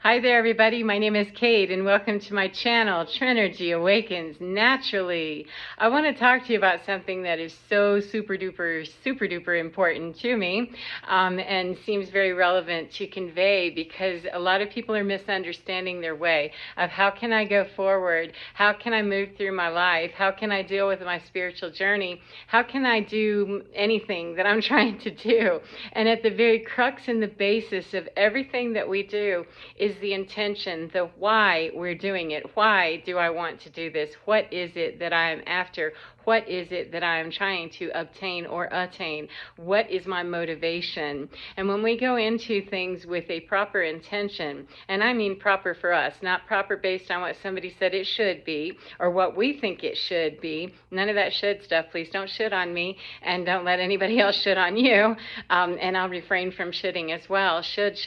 Hi there, everybody. My name is Kate, and welcome to my channel, Trinergy Awakens Naturally. I want to talk to you about something that is so super duper important to me, and seems very relevant to convey, because a lot of people are misunderstanding their way of how can I go forward, how can I move through my life, how can I deal with my spiritual journey, how can I do anything that I'm trying to do. And at the very crux and the basis of everything that we do is the intention, the why we're doing it. Why do I want to do this? What is it that I am after? What is it that I am trying to obtain or attain? What is my motivation? And when we go into things with a proper intention, and I mean proper for us, not proper based on what somebody said it should be or what we think it should be. None of that should stuff. Please don't shit on me, and don't let anybody else shit on you. And I'll refrain from shitting as well. Should.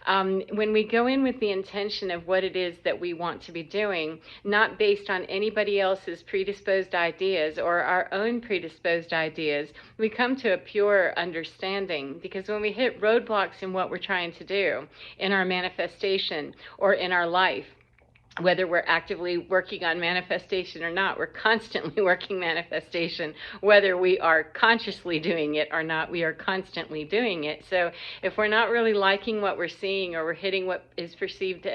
When we go in with the intention of what it is that we want to be doing, not based on anybody else's predisposed ideas or our own predisposed ideas, we come to a pure understanding. Because when we hit roadblocks in what we're trying to do, in our manifestation or in our life, whether we're actively working on manifestation or not, we're constantly working manifestation. Whether we are consciously doing it or not, we are constantly doing it. So if we're not really liking what we're seeing, or we're hitting what is perceived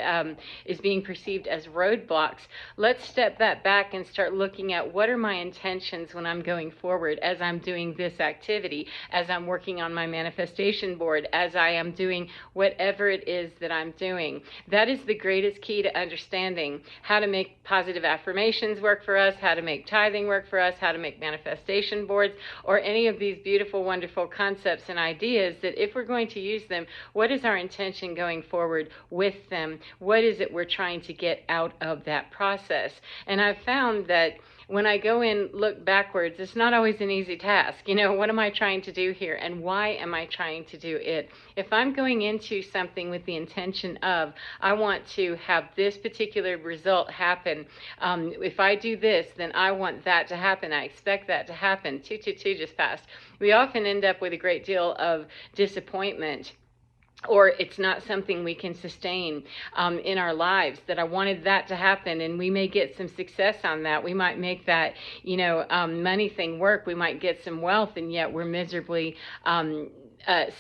is being perceived as roadblocks, let's step that back and start looking at what are my intentions when I'm going forward, as I'm doing this activity, as I'm working on my manifestation board, as I am doing whatever it is that I'm doing. That is the greatest key to understanding how to make positive affirmations work for us, how to make tithing work for us, how to make manifestation boards, or any of these beautiful, wonderful concepts and ideas that if we're going to use them, what is our intention going forward with them? What is it we're trying to get out of that process? And I've found that when I go in, look backwards, it's not always an easy task. What am I trying to do here, and why am I trying to do it? If I'm going into something with the intention of, I want to have this particular result happen. If I do this, then I want that to happen. I expect that to happen. Just passed. We often end up with a great deal of disappointment, or it's not something we can sustain in our lives, that I wanted that to happen, and we may get some success on that. We might make that, money thing work. We might get some wealth, and yet we're miserably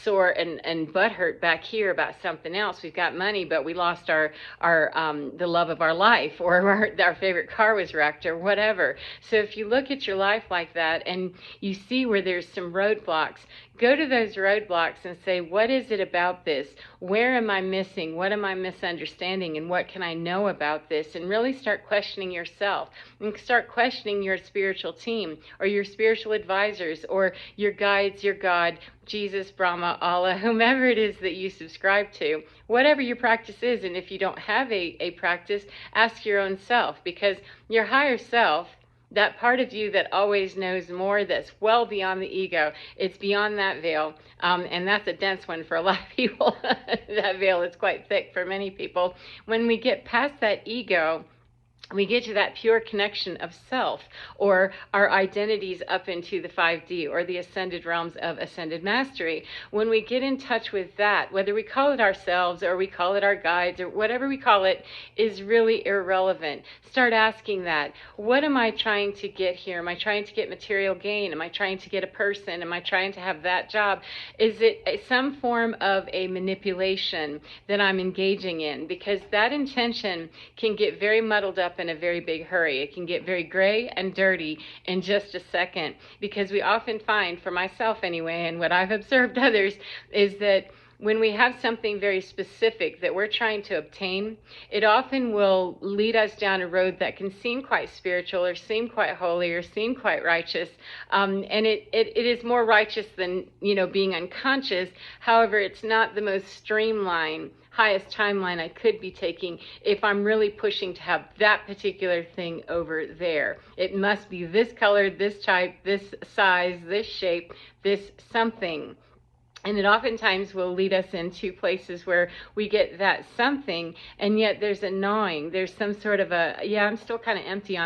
sore and butthurt back here about something else. We've got money, but we lost our the love of our life, or our favorite car was wrecked, or whatever. So if you look at your life like that and you see where there's some roadblocks, go to those roadblocks and say, what is it about this? Where am I missing? What am I misunderstanding? And what can I know about this? And really start questioning yourself, and start questioning your spiritual team, or your spiritual advisors, or your guides, your God, Jesus, Brahma, Allah, whomever it is that you subscribe to, whatever your practice is. And if you don't have a practice, ask your own self, because your higher self, that part of you that always knows more, that's well beyond the ego, it's beyond that veil, and that's a dense one for a lot of people. That veil is quite thick for many people. When we get past that ego, we get to that pure connection of self, or our identities up into the 5D, or the ascended realms of ascended mastery. When we get in touch with that, whether we call it ourselves or we call it our guides or whatever we call it, is really irrelevant. Start asking that. What am I trying to get here? Am I trying to get material gain? Am I trying to get a person? Am I trying to have that job? Is it some form of a manipulation that I'm engaging in? Because that intention can get very muddled up in a very big hurry. It can get very gray and dirty in just a second, because we often find, for myself anyway, and what I've observed others, is that when we have something very specific that we're trying to obtain, it often will lead us down a road that can seem quite spiritual, or seem quite holy, or seem quite righteous. And it is more righteous than, being unconscious. However, it's not the most streamlined, highest timeline I could be taking if I'm really pushing to have that particular thing over there. It must be this color, this type, this size, this shape, this something. And it oftentimes will lead us into places where we get that something, and yet there's a gnawing. There's some sort of a, yeah, I'm still kind of empty.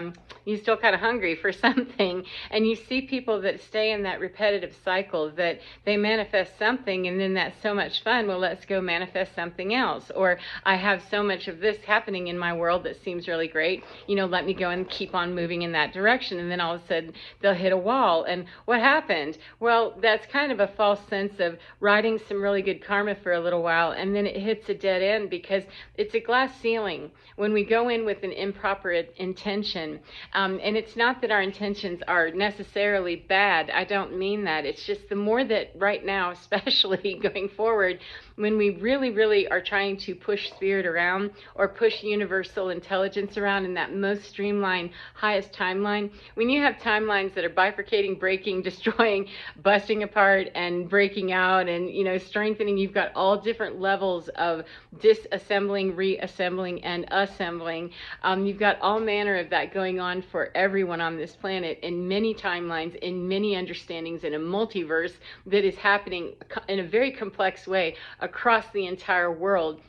You still kind of hungry for something. And you see people that stay in that repetitive cycle, that they manifest something, and then that's so much fun. Well, let's go manifest something else. Or I have so much of this happening in my world that seems really great. Let me go and keep on moving in that direction. And then all of a sudden they'll hit a wall. And what happened? Well, that's kind of a false sense of riding some really good karma for a little while, and then it hits a dead end because it's a glass ceiling when we go in with an improper intention. And it's not that our intentions are necessarily bad. I don't mean that. It's just the more that right now, especially going forward, when we really, really are trying to push spirit around or push universal intelligence around in that most streamlined, highest timeline, when you have timelines that are bifurcating, breaking, destroying, busting apart, and breaking out, and strengthening, you've got all different levels of disassembling, reassembling, and assembling. You've got all manner of that going on for everyone on this planet in many timelines, in many understandings, in a multiverse that is happening in a very complex way across the entire world.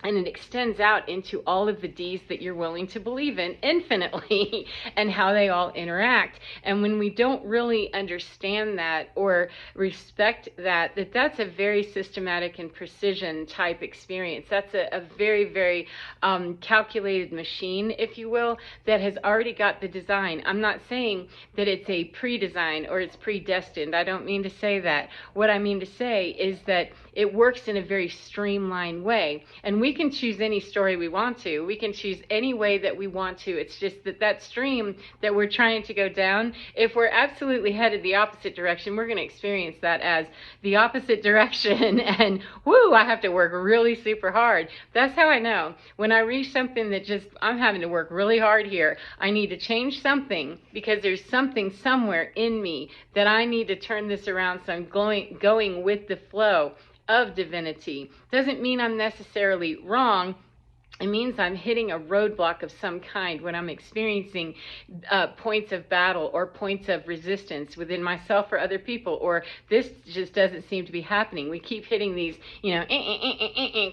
And it extends out into all of the D's that you're willing to believe in infinitely and how they all interact. And when we don't really understand that or respect that's a very systematic and precision type experience. That's a very, very calculated machine, if you will, that has already got the design. I'm not saying that it's a pre-design or it's predestined. I don't mean to say that. What I mean to say is that it works in a very streamlined way. And we can choose any story we want to. We can choose any way that we want to. It's just that stream that we're trying to go down, if we're absolutely headed the opposite direction, we're going to experience that as the opposite direction. And whoo, I have to work really super hard. That's how I know. When I reach something that just, I'm having to work really hard here. I need to change something because there's something somewhere in me that I need to turn this around. So I'm going with the flow of divinity. Doesn't mean I'm necessarily wrong. It means I'm hitting a roadblock of some kind when I'm experiencing points of battle or points of resistance within myself or other people, or this just doesn't seem to be happening. We keep hitting these,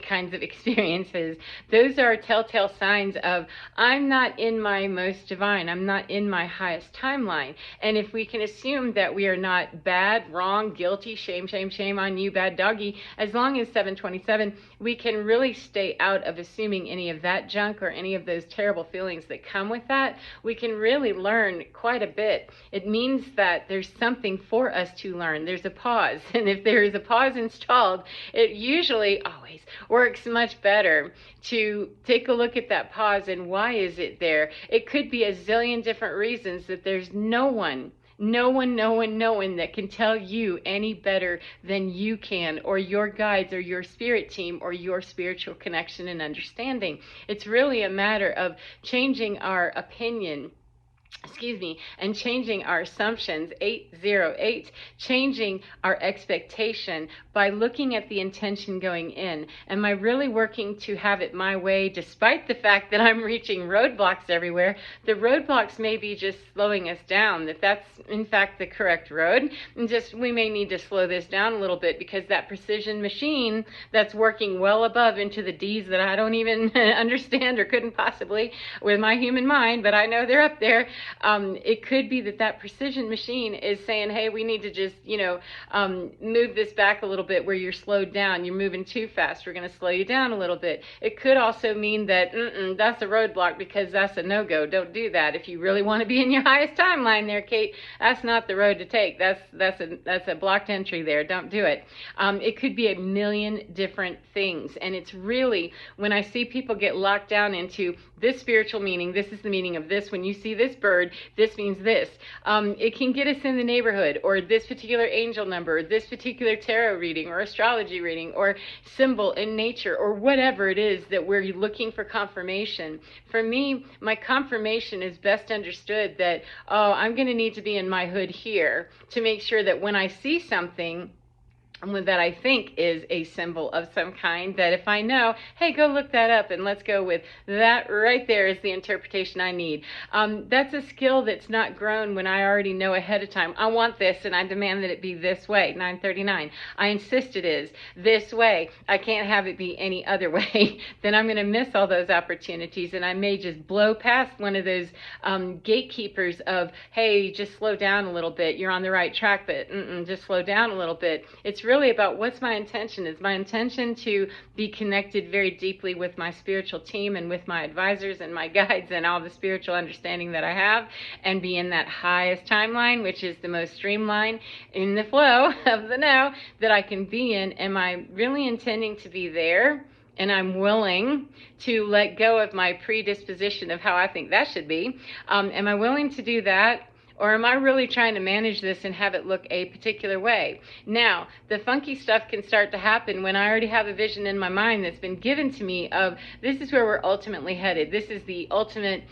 kinds of experiences. Those are telltale signs of I'm not in my most divine. I'm not in my highest timeline. And if we can assume that we are not bad, wrong, guilty, shame, shame, shame on you, bad doggy, as long as 727, we can really stay out of assuming any of that junk or any of those terrible feelings that come with that. We can really learn quite a bit. It means that there's something for us to learn. There's a pause. And if there is a pause installed, it usually always works much better to take a look at that pause and why is it there. It could be a zillion different reasons that there's no one that can tell you any better than you can, or your guides, or your spirit team, or your spiritual connection and understanding. It's really a matter of changing our opinion, and changing our assumptions, 808, changing our expectation by looking at the intention going in. Am I really working to have it my way, despite the fact that I'm reaching roadblocks everywhere? The roadblocks may be just slowing us down, that that's in fact the correct road, and just we may need to slow this down a little bit because that precision machine that's working well above into the D's that I don't even understand or couldn't possibly with my human mind, but I know they're up there. It could be that precision machine is saying, hey, we need to just, move this back a little bit where you're slowed down. You're moving too fast. We're going to slow you down a little bit. It could also mean that that's a roadblock because that's a no-go. Don't do that. If you really want to be in your highest timeline there, Kate, that's not the road to take. That's a blocked entry there. Don't do it. It could be a million different things. And it's really, when I see people get locked down into this spiritual meaning, this is the meaning of this. When you see this bird, this means this. It can get us in the neighborhood, or this particular angel number, or this particular tarot reading, or astrology reading, or symbol in nature, or whatever it is that we're looking for confirmation. For me, my confirmation is best understood that, I'm going to need to be in my hood here to make sure that when I see something, that I think is a symbol of some kind, that if I know, hey, go look that up and let's go with that right there is the interpretation I need. That's a skill that's not grown when I already know ahead of time. I want this and I demand that it be this way, 939. I insist it is this way. I can't have it be any other way. Then I'm going to miss all those opportunities, and I may just blow past one of those gatekeepers of, hey, just slow down a little bit. You're on the right track, but just slow down a little bit. It's really about what's my intention. Is my intention to be connected very deeply with my spiritual team and with my advisors and my guides and all the spiritual understanding that I have, and be in that highest timeline, which is the most streamlined, in the flow of the now that I can be in? Am I really intending to be there? And I'm willing to let go of my predisposition of how I think that should be. Am I willing to do that? Or am I really trying to manage this and have it look a particular way? Now, the funky stuff can start to happen when I already have a vision in my mind that's been given to me of, this is where we're ultimately headed. This is the ultimate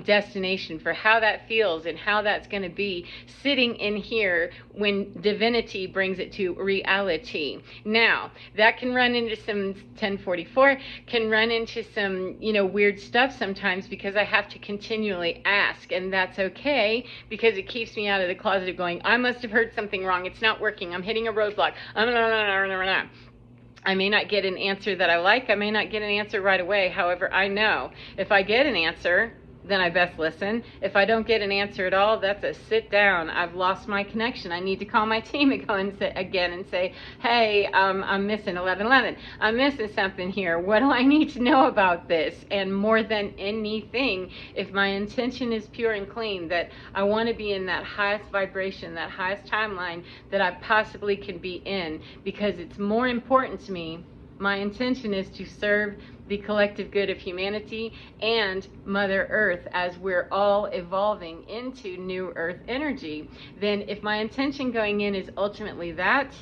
destination for how that feels and how that's going to be sitting in here when divinity brings it to reality. Now, that can run into some 1044, can run into some, weird stuff sometimes, because I have to continually ask, and that's okay, because it keeps me out of the closet of going, I must have heard something wrong. It's not working. I'm hitting a roadblock. I may not get an answer that I like. I may not get an answer right away. However, I know if I get an answer, then I best listen. If I don't get an answer at all, that's a sit down. I've lost my connection. I need to call my team and go and say, hey, I'm missing 1111. I'm missing something here. What do I need to know about this? And more than anything, if my intention is pure and clean, that I want to be in that highest vibration, that highest timeline that I possibly can be in, because it's more important to me. My intention is to serve the collective good of humanity and Mother Earth as we're all evolving into New Earth energy. Then if my intention going in is ultimately that,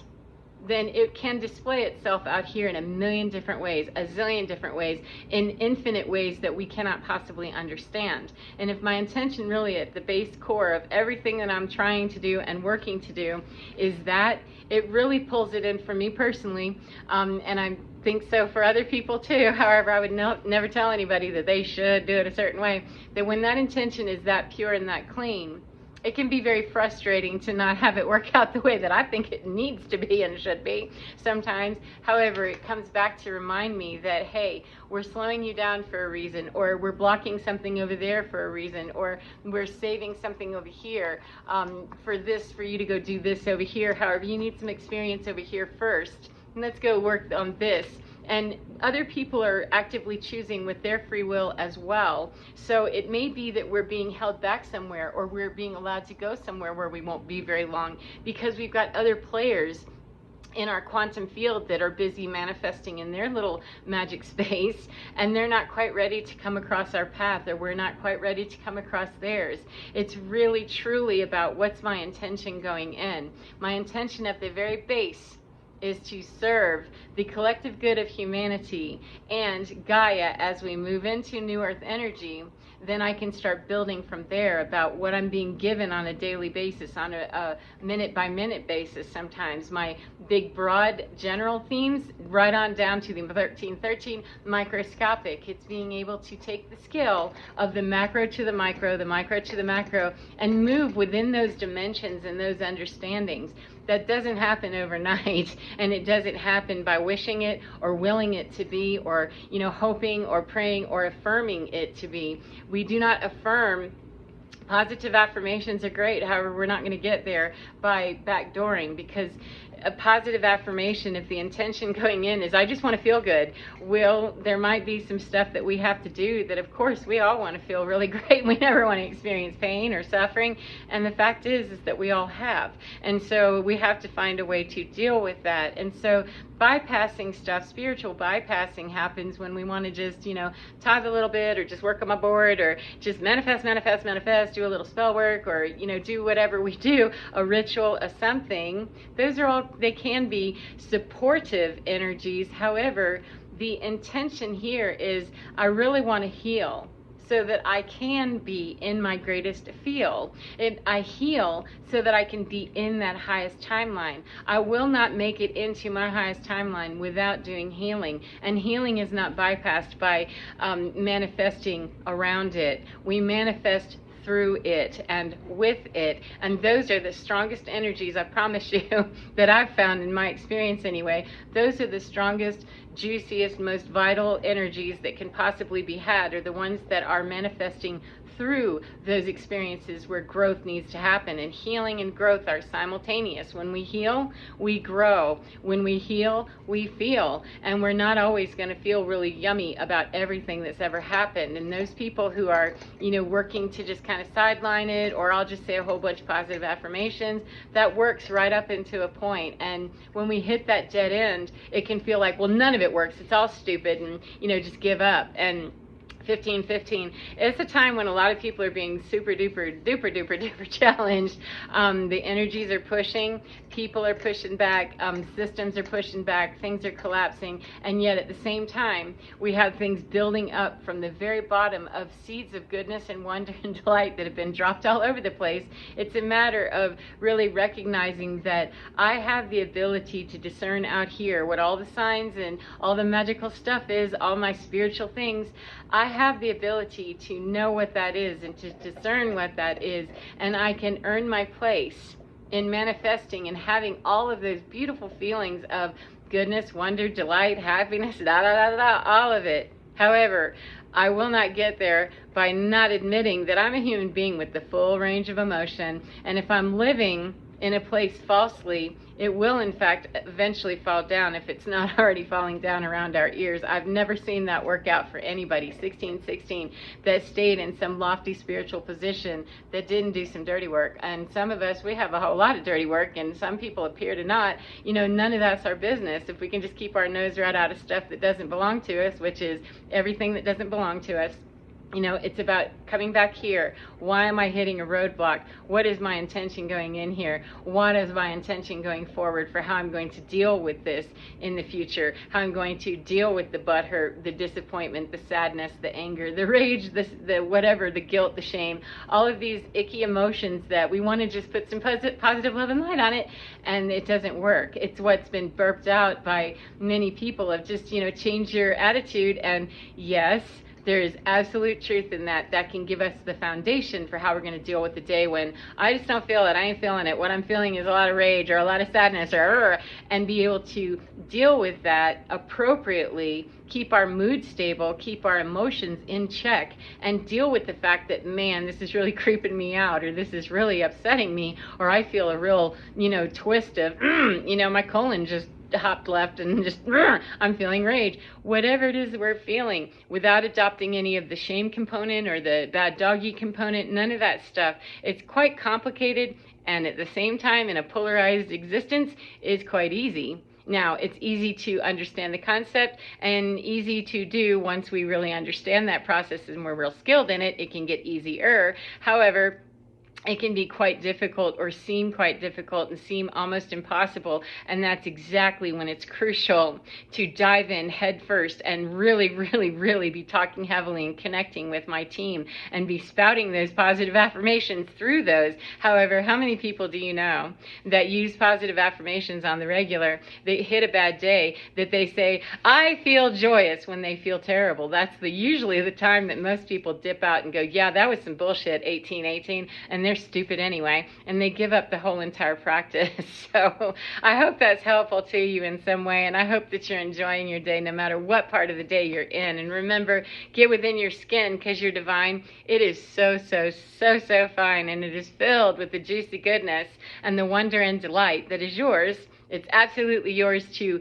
then it can display itself out here in a million different ways, a zillion different ways, in infinite ways that we cannot possibly understand. And if my intention really at the base core of everything that I'm trying to do and working to do is that, it really pulls it in for me personally, and I think so for other people too. However, I would never tell anybody that they should do it a certain way. That when that intention is that pure and that clean, it can be very frustrating to not have it work out the way that I think it needs to be and should be sometimes. However, it comes back to remind me that, hey, we're slowing you down for a reason, or we're blocking something over there for a reason, or we're saving something over here for you to go do this over here. However, you need some experience over here first. And let's go work on this. And other people are actively choosing with their free will as well. So it may be that we're being held back somewhere, or we're being allowed to go somewhere where we won't be very long, because we've got other players in our quantum field that are busy manifesting in their little magic space, and they're not quite ready to come across our path, or we're not quite ready to come across theirs. It's really truly about what's my intention going in. My intention at the very base is to serve the collective good of humanity and Gaia as we move into New Earth energy. Then I can start building from there about what I'm being given on a daily basis, on a minute by minute basis sometimes. My big broad general themes right on down to the 1313 microscopic. It's being able to take the skill of the macro to the micro to the macro, and move within those dimensions and those understandings. That doesn't happen overnight, and it doesn't happen by wishing it or willing it to be, or hoping or praying or affirming it to be. We do not affirm. Positive affirmations are great, however, we're not going to get there by backdooring, because a positive affirmation, if the intention going in is I just want to feel good, there might be some stuff that we have to do that, of course, we all want to feel really great. We never want to experience pain or suffering, and the fact is that we all have. And so we have to find a way to deal with that. And so bypassing stuff, spiritual bypassing, happens when we want to just, tithe a little bit, or just work on my board, or just manifest, do a little spell work, or, do whatever we do, a ritual, a something. Those are all, they can be supportive energies. However, the intention here is I really want to heal. so that I can be in my greatest feel. I heal so that I can be in that highest timeline. I will not make it into my highest timeline without doing healing. And healing is not bypassed by manifesting around it. We manifest through it and with it, and those are the strongest energies, I promise you, that I've found in my experience anyway. Those are the strongest, juiciest, most vital energies that can possibly be had, are the ones that are manifesting through those experiences where growth needs to happen. And healing and growth are simultaneous. When we heal, we grow. When we heal, we feel. And we're not always going to feel really yummy about everything that's ever happened. And those people who are, working to just kind of sideline it, or I'll just say a whole bunch of positive affirmations, that works right up into a point. And when we hit that dead end, it can feel like, well, none of it works. It's all stupid, and, just give up. And 1515, it's a time when a lot of people are being super duper duper duper duper challenged. The energies are pushing, people are pushing back, systems are pushing back, things are collapsing, and yet at the same time we have things building up from the very bottom of seeds of goodness and wonder and delight that have been dropped all over the place. It's a matter of really recognizing that I have the ability to discern out here what all the signs and all the magical stuff is, all my spiritual things. I have the ability to know what that is and to discern what that is, and I can earn my place in manifesting and having all of those beautiful feelings of goodness, wonder, delight, happiness, all of it. However, I will not get there by not admitting that I'm a human being with the full range of emotion, and if I'm living in a place falsely, it will in fact eventually fall down if it's not already falling down around our ears. I've never seen that work out for anybody, 1616, that stayed in some lofty spiritual position that didn't do some dirty work. And some of us, we have a whole lot of dirty work, and some people appear to not. None of that's our business if we can just keep our nose right out of stuff that doesn't belong to us, which is everything that doesn't belong to us. It's about coming back here. Why am I hitting a roadblock? What is my intention going in here? What is my intention going forward for how I'm going to deal with this in the future? How I'm going to deal with the butthurt, the disappointment, the sadness, the anger, the rage, the whatever, the guilt, the shame, all of these icky emotions that we want to just put some positive love and light on it, and it doesn't work. It's what's been burped out by many people of just, change your attitude. And yes, there is absolute truth in that. That can give us the foundation for how we're going to deal with the day when I just don't feel it, I ain't feeling it. What I'm feeling is a lot of rage or a lot of sadness, and be able to deal with that appropriately, keep our mood stable, keep our emotions in check, and deal with the fact that, man, this is really creeping me out, or this is really upsetting me, or I feel a real, twist of, my colon just hopped left and just, I'm feeling rage. Whatever it is that we're feeling, without adopting any of the shame component or the bad doggy component, none of that stuff. It's quite complicated, and at the same time, in a polarized existence, is quite easy. Now, it's easy to understand the concept and easy to do once we really understand that process and we're real skilled in it. It can get easier. However, it can be quite difficult, or seem quite difficult, and seem almost impossible, and that's exactly when it's crucial to dive in head first and really, really, really be talking heavily and connecting with my team and be spouting those positive affirmations through those. However, how many people do you know that use positive affirmations on the regular, they hit a bad day, that they say, I feel joyous, when they feel terrible? That's usually the time that most people dip out and go, yeah, that was some bullshit, 1818, and they're stupid anyway, and they give up the whole entire practice. So I hope that's helpful to you in some way, and I hope that you're enjoying your day no matter what part of the day you're in. And remember, get within your skin, because you're divine. It is so, so, so, so fine, and it is filled with the juicy goodness and the wonder and delight that is yours. It's absolutely yours to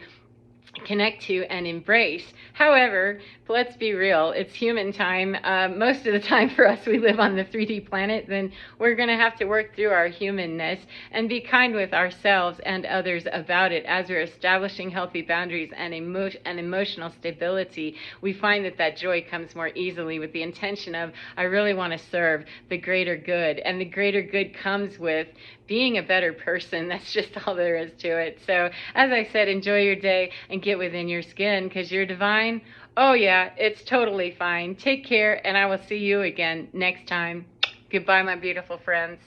connect to and embrace. However, let's be real, it's human time. Most of the time for us, we live on the 3D planet, then we're going to have to work through our humanness and be kind with ourselves and others about it. As we're establishing healthy boundaries and emotional stability, we find that joy comes more easily with the intention of, I really want to serve the greater good. And the greater good comes with being a better person. That's just all there is to it. So, as I said, enjoy your day and give get within your skin because you're divine. Oh yeah, it's totally fine. Take care, and I will see you again next time. Goodbye, my beautiful friends.